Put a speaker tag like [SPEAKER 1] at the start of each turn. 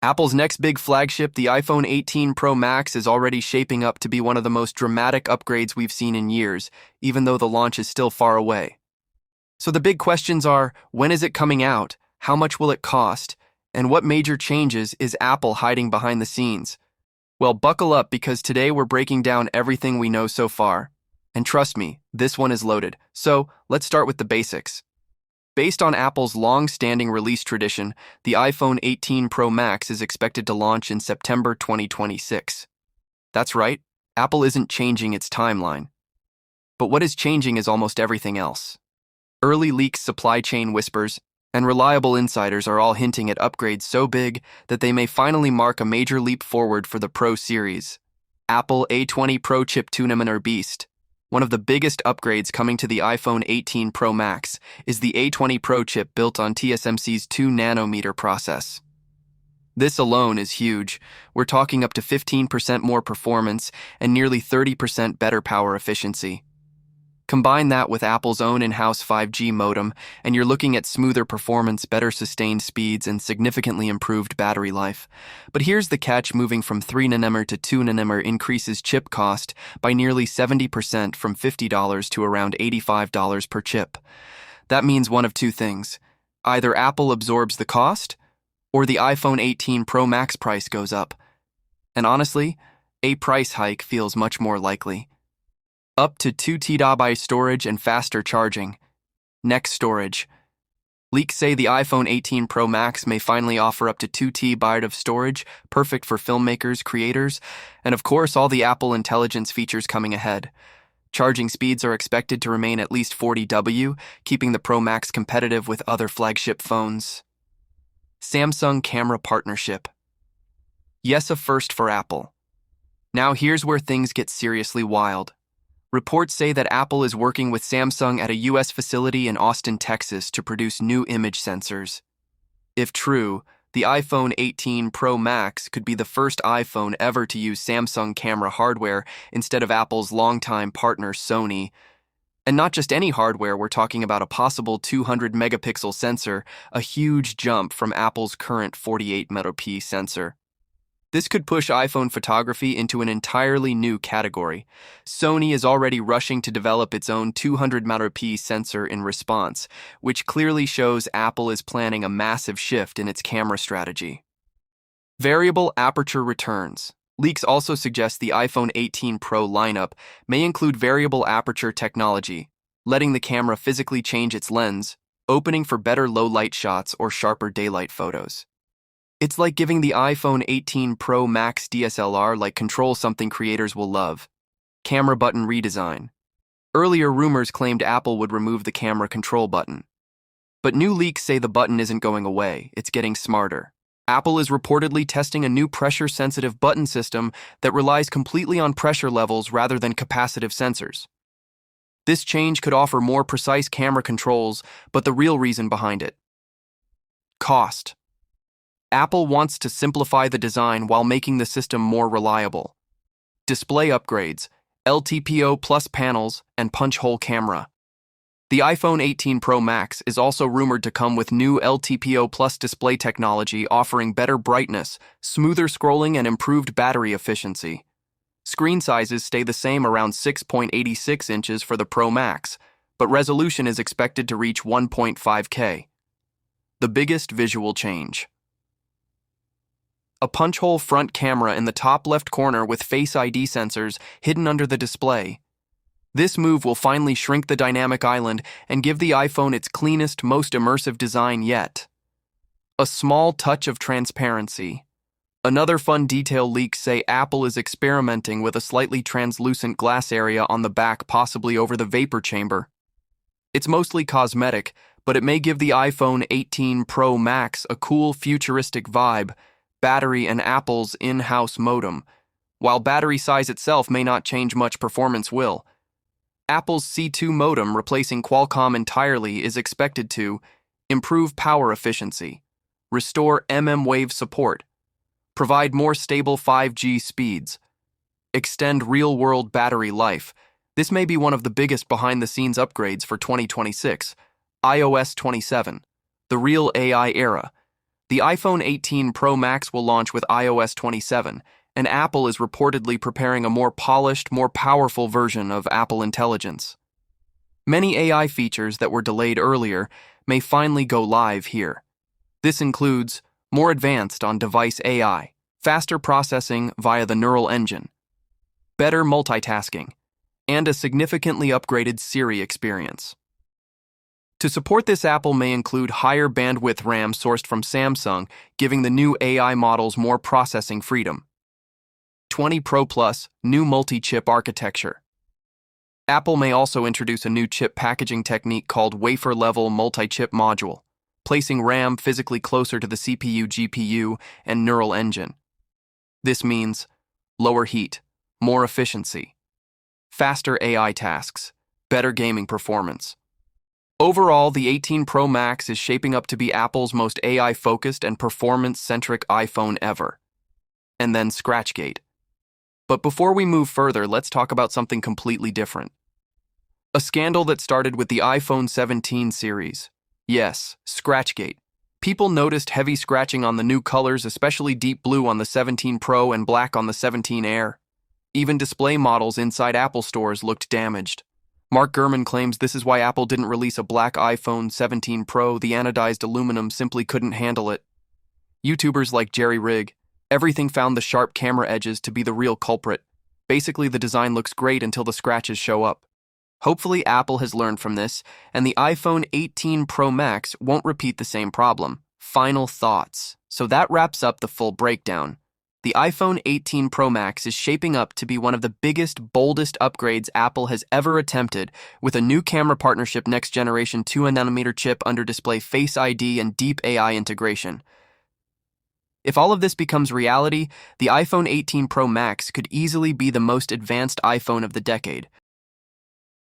[SPEAKER 1] Apple's next big flagship, the iPhone 18 Pro Max, is already shaping up to be one of the most dramatic upgrades we've seen in years, even though the launch is still far away. So the big questions are, when is it coming out? How much will it cost? And what major changes is Apple hiding behind the scenes? Well, buckle up because today we're breaking down everything we know so far. And trust me, this one is loaded. So let's start with the basics. Based on Apple's long-standing release tradition, the iPhone 18 Pro Max is expected to launch in September 2026. That's right, Apple isn't changing its timeline. But what is changing is almost everything else. Early leaks, supply chain whispers, and reliable insiders are all hinting at upgrades so big that they may finally mark a major leap forward for the Pro series. Apple A20 Pro chip 2nm beast. One of the biggest upgrades coming to the iPhone 18 Pro Max is the A20 Pro chip built on TSMC's 2nm process. This alone is huge. We're talking up to 15% more performance and nearly 30% better power efficiency. Combine that with Apple's own in-house 5G modem, and you're looking at smoother performance, better sustained speeds, and significantly improved battery life. But here's the catch: moving from 3nm to 2nm increases chip cost by nearly 70% from $50 to around $85 per chip. That means one of two things. Either Apple absorbs the cost, or the iPhone 18 Pro Max price goes up. And honestly, a price hike feels much more likely. Up to 2 TB storage and faster charging. Next, storage. Leaks say the iPhone 18 Pro Max may finally offer up to 2 TB of storage, perfect for filmmakers, creators, and of course all the Apple Intelligence features coming ahead. Charging speeds are expected to remain at least 40 W, keeping the Pro Max competitive with other flagship phones. Samsung camera partnership. Yes, a first for Apple. Now here's where things get seriously wild. Reports say that Apple is working with Samsung at a U.S. facility in Austin, Texas to produce new image sensors. If true, the iPhone 18 Pro Max could be the first iPhone ever to use Samsung camera hardware instead of Apple's longtime partner Sony. And not just any hardware, we're talking about a possible 200-megapixel sensor, a huge jump from Apple's current 48-megapixel sensor. This could push iPhone photography into an entirely new category. Sony is already rushing to develop its own 200-megapixel sensor in response, which clearly shows Apple is planning a massive shift in its camera strategy. Variable aperture returns. Leaks also suggest the iPhone 18 Pro lineup may include variable aperture technology, letting the camera physically change its lens, opening for better low-light shots or sharper daylight photos. It's like giving the iPhone 18 Pro Max DSLR-like control, something creators will love. Camera button redesign. Earlier rumors claimed Apple would remove the camera control button. But new leaks say the button isn't going away, it's getting smarter. Apple is reportedly testing a new pressure-sensitive button system that relies completely on pressure levels rather than capacitive sensors. This change could offer more precise camera controls, but the real reason behind it. Cost. Apple wants to simplify the design while making the system more reliable. Display upgrades, LTPO plus panels, and punch-hole camera. The iPhone 18 Pro Max is also rumored to come with new LTPO plus display technology offering better brightness, smoother scrolling, and improved battery efficiency. Screen sizes stay the same around 6.86 inches for the Pro Max, but resolution is expected to reach 1.5K. The biggest visual change. A punch-hole front camera in the top left corner with Face ID sensors hidden under the display. This move will finally shrink the dynamic island and give the iPhone its cleanest, most immersive design yet. A small touch of transparency. Another fun detail: leaks say Apple is experimenting with a slightly translucent glass area on the back, possibly over the vapor chamber. It's mostly cosmetic, but it may give the iPhone 18 Pro Max a cool, futuristic vibe. Battery and Apple's in-house modem. While battery size itself may not change much, performance will. Apple's C2 modem, replacing Qualcomm entirely, is expected to improve power efficiency, restore mmWave support, provide more stable 5G speeds, extend real-world battery life. This may be one of the biggest behind-the-scenes upgrades for 2026. iOS 27, the real AI era. The iPhone 18 Pro Max will launch with iOS 27, and Apple is reportedly preparing a more polished, more powerful version of Apple Intelligence. Many AI features that were delayed earlier may finally go live here. This includes more advanced on-device AI, faster processing via the neural engine, better multitasking, and a significantly upgraded Siri experience. To support this, Apple may include higher bandwidth RAM sourced from Samsung, giving the new AI models more processing freedom. A20 Pro Plus, new multi-chip architecture. Apple may also introduce a new chip packaging technique called wafer-level multi-chip module, placing RAM physically closer to the CPU, GPU, and neural engine. This means lower heat, more efficiency, faster AI tasks, better gaming performance. Overall, the 18 Pro Max is shaping up to be Apple's most AI-focused and performance-centric iPhone ever. And then Scratchgate. But before we move further, let's talk about something completely different. A scandal that started with the iPhone 17 series. Yes, Scratchgate. People noticed heavy scratching on the new colors, especially deep blue on the 17 Pro and black on the 17 Air. Even display models inside Apple stores looked damaged. Mark Gurman claims this is why Apple didn't release a black iPhone 17 Pro. The anodized aluminum simply couldn't handle it. YouTubers like Jerry Rig, everything found the sharp camera edges to be the real culprit. Basically, the design looks great until the scratches show up. Hopefully, Apple has learned from this, and the iPhone 18 Pro Max won't repeat the same problem. Final thoughts. So that wraps up the full breakdown. The iPhone 18 Pro Max is shaping up to be one of the biggest, boldest upgrades Apple has ever attempted, with a new camera partnership, next-generation 2nm chip, under-display Face ID, and deep AI integration. If all of this becomes reality, the iPhone 18 Pro Max could easily be the most advanced iPhone of the decade,